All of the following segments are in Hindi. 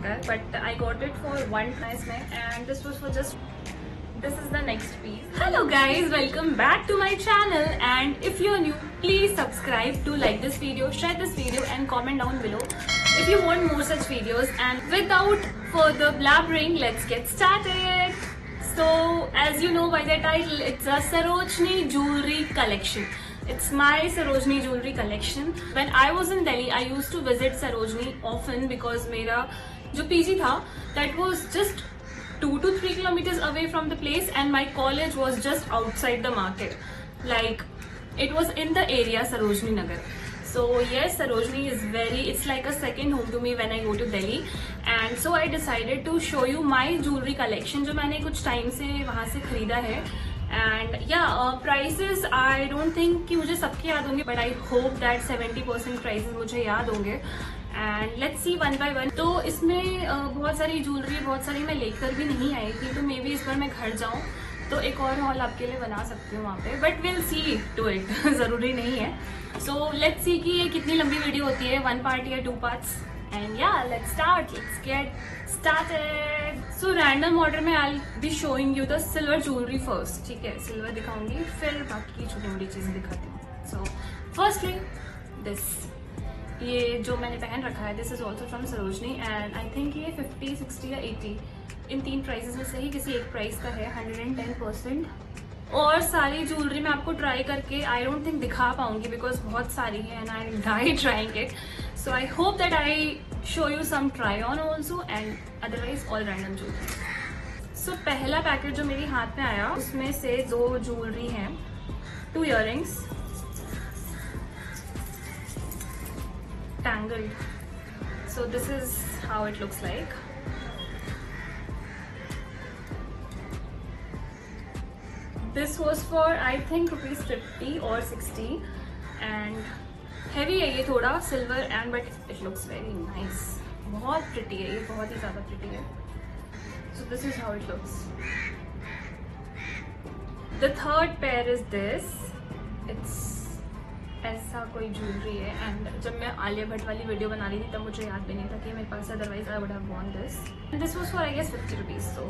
कर, but I got it for 1 price में and this was for just this is the next piece. Hello guys, welcome back to my channel and if you're new please subscribe to like this video, share this video and comment down below if you want more such videos. And without further blabbering, let's get started. So as you know by the title, it's a Sarojini jewelry collection. It's my Sarojini jewelry collection. When I was in Delhi, I used to visit Sarojini often because मेरा जो PG था that was just 2 to 3 kilometers away from the place and my college was just outside the market. Like it was in the area Sarojini Nagar. So yes, Sarojini is it's like a second home to me when I go to Delhi. And so I decided to show you my jewelry collection जो मैंने कुछ टाइम से वहाँ से खरीदा है. And yeah, prices I don't think कि मुझे सबके याद होंगे, but I hope that 70% prices मुझे याद होंगे. And let's see one by one. तो इसमें बहुत सारी ज्वेलरी, बहुत सारी मैं लेकर भी नहीं आई थी, तो मे बी इस बार मैं घर जाऊँ तो एक और हॉल आपके लिए बना सकती हूँ वहाँ पे, but will see to it. ज़रूरी नहीं है. सो लेट्स सी कि ये कितनी लंबी वीडियो होती है, 1 पार्ट या 2 parts. And yeah let's start, let's get started. So random order में I be showing you the silver jewellery first. ठीक है, सिल्वर दिखाऊंगी फिर बाकी छोटी मोटी चीज़ें दिखाती हूँ. सो फर्स्टली दिस, ये जो मैंने पहन रखा है, this is also from Sarojini and I think ये 50, 60 या 80 इन 3 प्राइसेस में से ही किसी एक प्राइस का है. 110%. और सारी ज्वेलरी मैं आपको ट्राई करके आई डोंट थिंक दिखा पाऊंगी बिकॉज बहुत सारी है and I die trying it. So I hope that I show you some try on also and otherwise all random jewellery. सो पहला पैकेट जो मेरे हाथ में आया उसमें से 2 ज्वेलरी हैं, 2 earrings tangled. So this is how it looks like. This was for I think rupees 50 or 60 and heavy है ये थोड़ा, silver and but it looks very nice. बहुत pretty है ये, बहुत ही ज़्यादा pretty है. So this is how it looks. The third pair is this. It's ऐसा कोई ज्वेलरी है एंड जब मैं आलिया भट्ट वाली वीडियो बना रही थी तब मुझे याद भी नहीं था कि मेरे पास, otherwise I would have won this. This was for I guess 50 rupees. So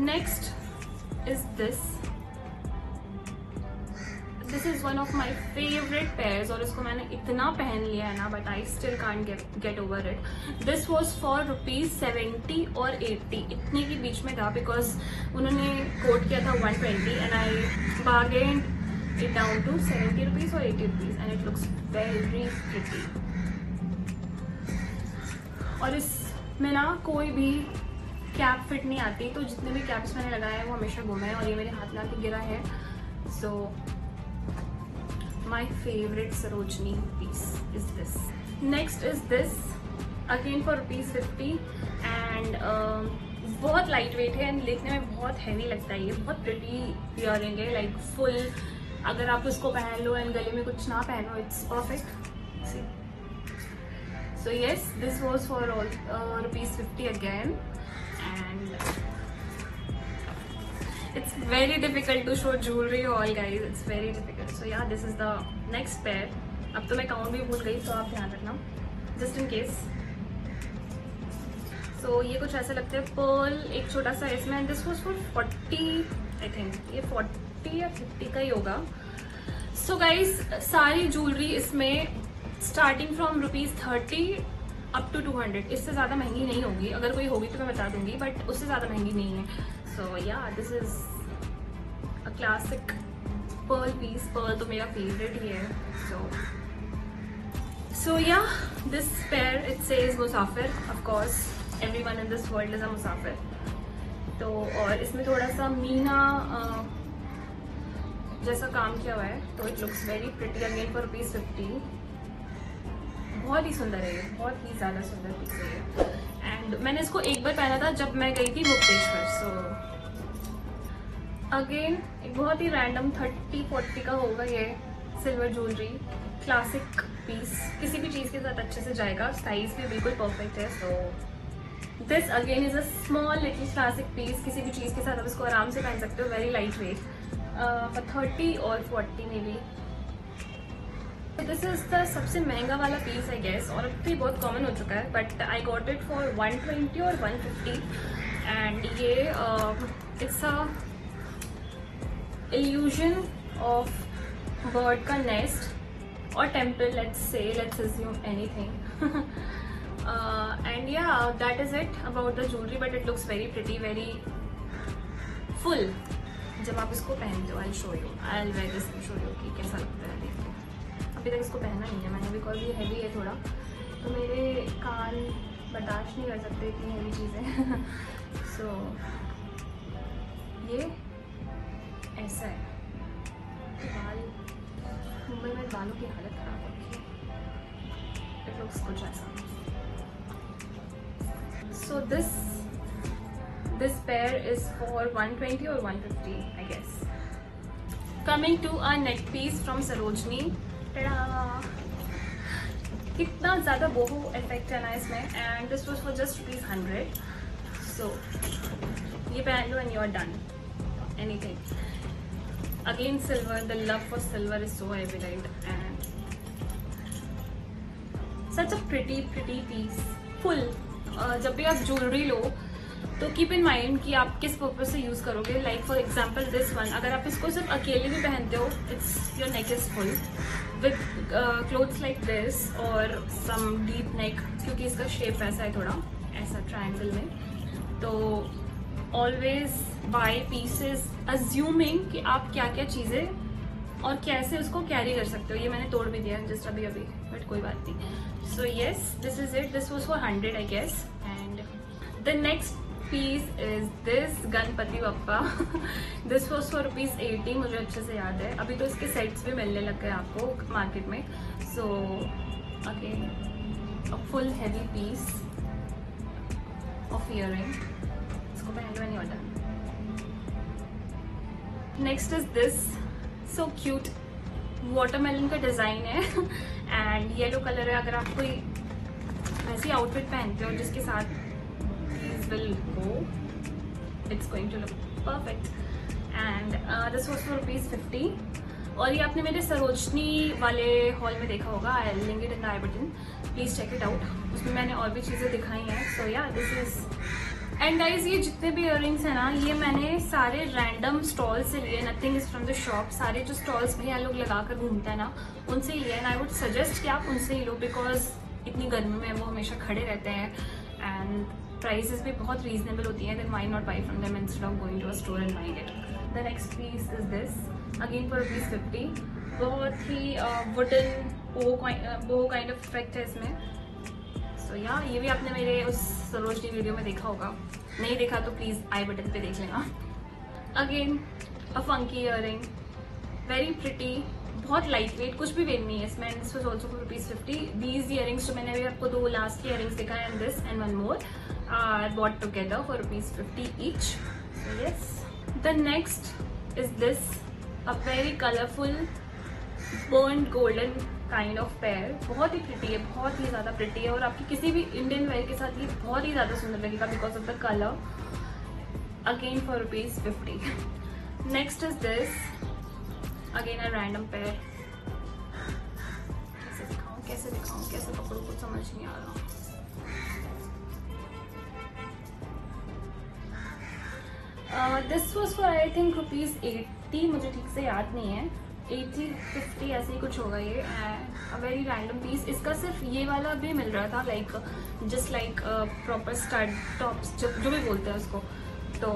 next is this is one of my favourite pairs और इसको मैंने इतना पहन लिया है ना, but I still can't get over it. This was for rupees 70 और 80, इतने के बीच में था बिकॉज उन्होंने कोट किया था 120 and I bargain it down to 70 rupees or 80 rupees and it looks very pretty. और इसमें ना कोई भी कैप फिट नहीं आती, तो जितने भी कैप्स मैंने लगाए हैं वो हमेशा घूमे हैं और ये मेरे हाथ में आके गिरा है. So my favourite Sarojini piece is this. Next is this again for rupees 50 and बहुत लाइट वेट है एंड देखने में बहुत हैवी लगता है. ये बहुत प्रिटी इयररिंग है, लाइक फुल. अगर आप उसको पहन लो एंड गले में कुछ ना पहनो, it's perfect. So yes, this was for rupees 50 again and it's very difficult to show jewellery all guys, it's very difficult. So yeah this is the next pair. अब तो मैं काउंट भी भूल गई, तो आप ध्यान रखना जस्ट इन केस. सो ये कुछ ऐसा लगता है, पर्ल एक छोटा सा इसमें and this was for 40 I think, ये 40 या 50 का ही होगा. सो गाइज सारी ज्वेलरी इसमें starting from rupees 30 up to 200. इससे ज़्यादा महंगी नहीं होगी, अगर कोई होगी तो मैं बता दूंगी, बट उससे ज़्यादा महंगी नहीं है. So yeah this is a classic pearl piece. Pearl तो मेरा फेवरेट ही है. So yeah this pair it says मुसाफिर. Of course everyone in this world is a मुसाफिर. तो और इसमें थोड़ा सा मीना जैसा काम किया हुआ है, तो it looks very pretty again for rupees 50. बहुत ही सुंदर है ये, बहुत ही ज़्यादा सुंदर पीस है ये. एंड मैंने इसको एक बार पहना था जब मैं गई थी मुक्तेश्वर. सो अगेन एक बहुत ही रैंडम 30-40 का होगा ये सिल्वर ज्वेलरी. क्लासिक पीस, किसी भी चीज़ के साथ अच्छे से जाएगा, साइज भी बिल्कुल परफेक्ट है. So this again is a small little classic piece. किसी भी चीज़ के साथ आप इसको आराम से पहन सकते हो, वेरी लाइट वेट. 30 और 40 में भी दिस इज द सबसे महंगा वाला पीस आई गेस, और अब तो ये बहुत कॉमन हो चुका है, but I got it for 120 और 150 एंड ये it's a illusion of bird का नेस्ट और temple, let's assume anything and yeah, that is it about the jewelry, but it looks very pretty, very full. जब आप इसको पहनते हो, I'll wear this and show you कि कैसा लगता है देख के। अभी तक इसको पहना नहीं है मैंने, बिकॉज ये हैवी है थोड़ा, तो मेरे कान बर्दाश्त नहीं कर सकते इतनी हैवी चीज़ें सो ये ऐसा है। बाल मुंबई में बालों की हालत खराब हो रही है, इट लुक्स कुछ ऐसा। So this pair is for 120 or 150 I guess. Coming to a neck piece from Sarojini. Ta-da! कितना ज़्यादा बोहो इफेक्ट है ना इसमें, and this was for just ₹100. So ये पहन लो and you are done. Anything. Again silver, the love for silver is so evident and such a pretty piece. Full. जब भी आप ज्वेलरी लो तो कीप इन माइंड कि आप किस पर्पज से यूज करोगे। Like for example this one, अगर आप इसको सिर्फ अकेले भी पहनते हो, it's your neck is full with clothes like this और सम डीप नेक, क्योंकि इसका शेप ऐसा है थोड़ा ऐसा ट्रायंगल में, तो ऑलवेज बाय पीसेस अज्यूमिंग कि आप क्या क्या चीज़ें और कैसे उसको कैरी कर सकते हो। ये मैंने तोड़ भी दिया जस्ट अभी, बट कोई बात नहीं। So yes, this is it, this was for 100 I guess. And the next piece is this Ganpati Bappa this was for ₹80, मुझे अच्छे से याद है। अभी तो इसके सेट्स भी मिलने लग गए आपको मार्केट में। So again a full heavy piece of earring, इसको पहन लो नहीं होता। Next is this, so cute, watermelon का डिजाइन है एंड येलो कलर है। अगर आप कोई ऐसी आउटफिट पहनते हो जिसके साथ these will go, it's going to look perfect and this was for ₹50 और ये आपने मेरे सरोजनी वाले हॉल में देखा होगा, I'll link it in the I button, please check it out, उसमें मैंने और भी चीज़ें दिखाई हैं। so yeah, this is and guys ये जितने भी इयररिंग्स हैं ना, ये मैंने सारे रैंडम स्टॉल से लिए, nothing is from the shop. सारे जो स्टॉल्स भैया लोग लगा कर घूमते हैं ना, उनसे ही लिए, एंड आई वुड सजेस्ट कि आप उनसे ही लो, बिकॉज इतनी गर्मी में वो हमेशा खड़े रहते हैं एंड प्राइसेस भी बहुत रीजनेबल होती हैं। Then why not buy from them instead of going to a store and buying it. The next piece is this, again for ₹50, बहुत ही wooden boho kind of effect है इसमें। तो या ये भी आपने मेरे उस सरोजनी वीडियो में देखा होगा, नहीं देखा तो प्लीज आई बटन पे देख लेना। Again a funky earring, very pretty, बहुत लाइट वेट, कुछ भी वेट नहीं है इसमें। This was also for ₹50। These earrings जो मैंने अभी आपको दो लास्ट इयररिंग्स दिखाए, and this and one more are bought together for ₹50 each. So yes, the next is this, a very colourful burned golden kind of pair, बहुत ही प्रिटी है, बहुत ही ज़्यादा प्रिटी है, और आपकी किसी भी इंडियन वेयर के साथ ये बहुत ही ज़्यादा सुंदर लगेगा because of the colour. Again for ₹50। Next is this, again a random pair. कैसे दिखाऊं कैसे पकड़ूं, कुछ समझ नहीं आ रहा। This was for I think ₹80, मुझे ठीक से याद नहीं है, 80-50 ऐसे ही कुछ होगा ये। अ वेरी रैंडम पीस, इसका सिर्फ ये वाला भी मिल रहा था, like just like proper stud tops जो भी बोलते हैं उसको। तो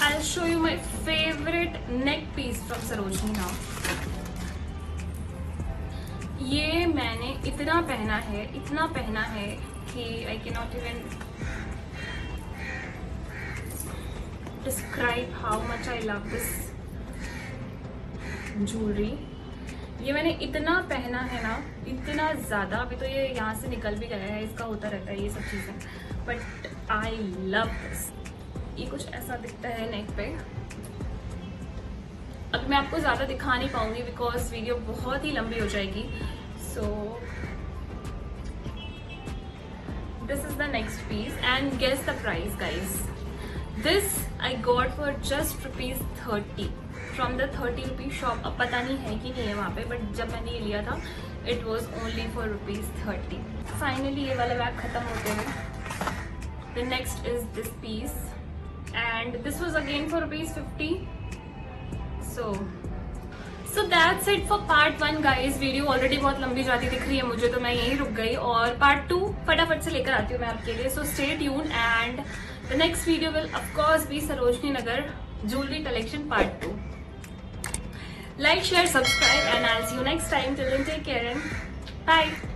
I show you my favourite neck piece from Sarojini now. ये मैंने इतना पहना है कि I can not even describe how much I love this jewellery. ये मैंने इतना पहना है ना, इतना ज़्यादा, अभी तो ये यहाँ से निकल भी गया है, इसका होता रहता है ये सब चीज़ें, बट आई लव दिस। ये कुछ ऐसा दिखता है नेक पे। अब मैं आपको ज़्यादा दिखा नहीं पाऊंगी बिकॉज वीडियो बहुत ही लंबी हो जाएगी। So this is the next piece and guess the price guys. This I got for just ₹30। From the 30 rupees shop. अब पता नहीं है कि नहीं है वहाँ पे, बट जब मैंने ये लिया था it was only for ₹30. Finally ये वाला बैग खत्म होते हुए. The next is this piece and this was again for ₹50. So that's it for part 1 guys. Video already बहुत लंबी जाती दिख रही है मुझे, तो मैं यहीं रुक गई. और पार्ट 2 फटाफट से लेकर आती हूँ मैं आपके लिए. So stay tune and the next video will of course be Sarojini Nagar jewellery collection part 2. Like, share, subscribe and I'll see you next time. Till then, take care and bye.